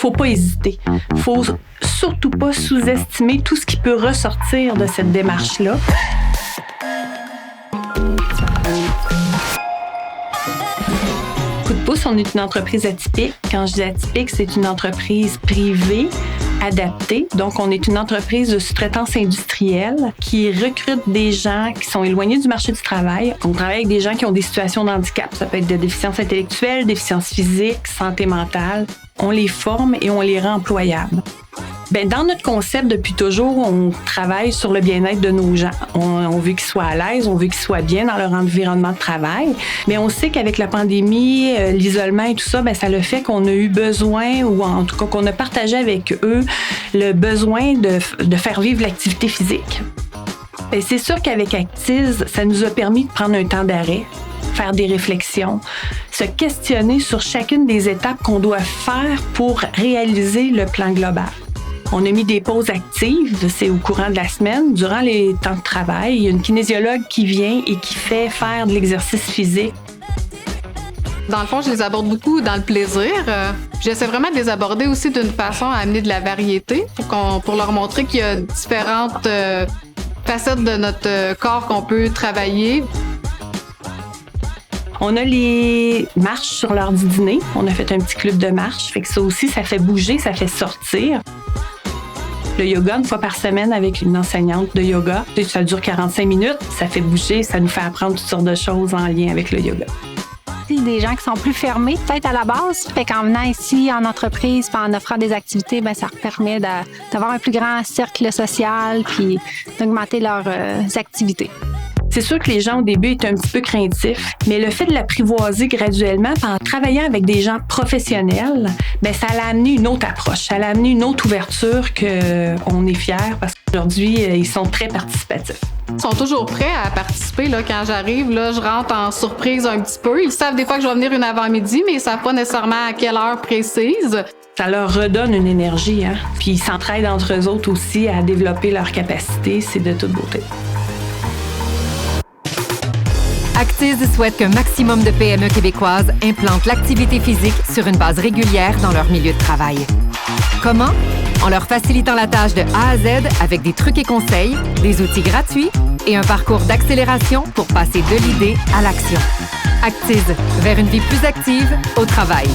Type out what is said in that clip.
faut pas hésiter. Faut surtout pas sous-estimer tout ce qui peut ressortir de cette démarche-là. Coup de pouce, on est une entreprise atypique. Quand je dis atypique, c'est une entreprise privée, adaptée. Donc, on est une entreprise de sous-traitance industrielle qui recrute des gens qui sont éloignés du marché du travail. On travaille avec des gens qui ont des situations de handicap. Ça peut être de déficience intellectuelle, déficience physique, santé mentale. On les forme et on les rend employables. Bien, dans notre concept, depuis toujours, on travaille sur le bien-être de nos gens. On veut qu'ils soient à l'aise, on veut qu'ils soient bien dans leur environnement de travail. Mais on sait qu'avec la pandémie, l'isolement et tout ça, bien, ça le fait qu'on a eu besoin, ou en tout cas qu'on a partagé avec eux, le besoin de faire vivre l'activité physique. Bien, c'est sûr qu'avec Actiz, ça nous a permis de prendre un temps d'arrêt, faire des réflexions, se questionner sur chacune des étapes qu'on doit faire pour réaliser le plan global. On a mis des pauses actives, c'est au courant de la semaine. Durant les temps de travail, il y a une kinésiologue qui vient et qui fait faire de l'exercice physique. Dans le fond, je les aborde beaucoup dans le plaisir. J'essaie vraiment de les aborder aussi d'une façon à amener de la variété pour leur montrer qu'il y a différentes facettes de notre corps qu'on peut travailler. On a les marches sur l'heure du dîner. On a fait un petit club de marche. Fait que ça aussi, ça fait bouger, ça fait sortir. Le yoga, une fois par semaine avec une enseignante de yoga. Ça dure 45 minutes, ça fait bouger, ça nous fait apprendre toutes sortes de choses en lien avec le yoga. Des gens qui sont plus fermés, peut-être à la base. Fait qu'en venant ici en entreprise, puis en offrant des activités, bien, ça permet d'avoir un plus grand cercle social puis d'augmenter leurs activités. C'est sûr que les gens au début étaient un petit peu craintifs, mais le fait de l'apprivoiser graduellement en travaillant avec des gens professionnels, bien, ça l'a amené une autre approche, ça l'a amené une autre ouverture qu'on est fiers parce qu'aujourd'hui, ils sont très participatifs. Ils sont toujours prêts à participer. Là, quand j'arrive, là, je rentre en surprise un petit peu. Ils savent des fois que je vais venir une avant-midi, mais ils ne savent pas nécessairement à quelle heure précise. Ça leur redonne une énergie, hein? Puis ils s'entraident entre eux autres aussi à développer leurs capacités. C'est de toute beauté. Actiz souhaite qu'un maximum de PME québécoises implantent l'activité physique sur une base régulière dans leur milieu de travail. Comment? En leur facilitant la tâche de A à Z avec des trucs et conseils, des outils gratuits et un parcours d'accélération pour passer de l'idée à l'action. Actiz, vers une vie plus active au travail.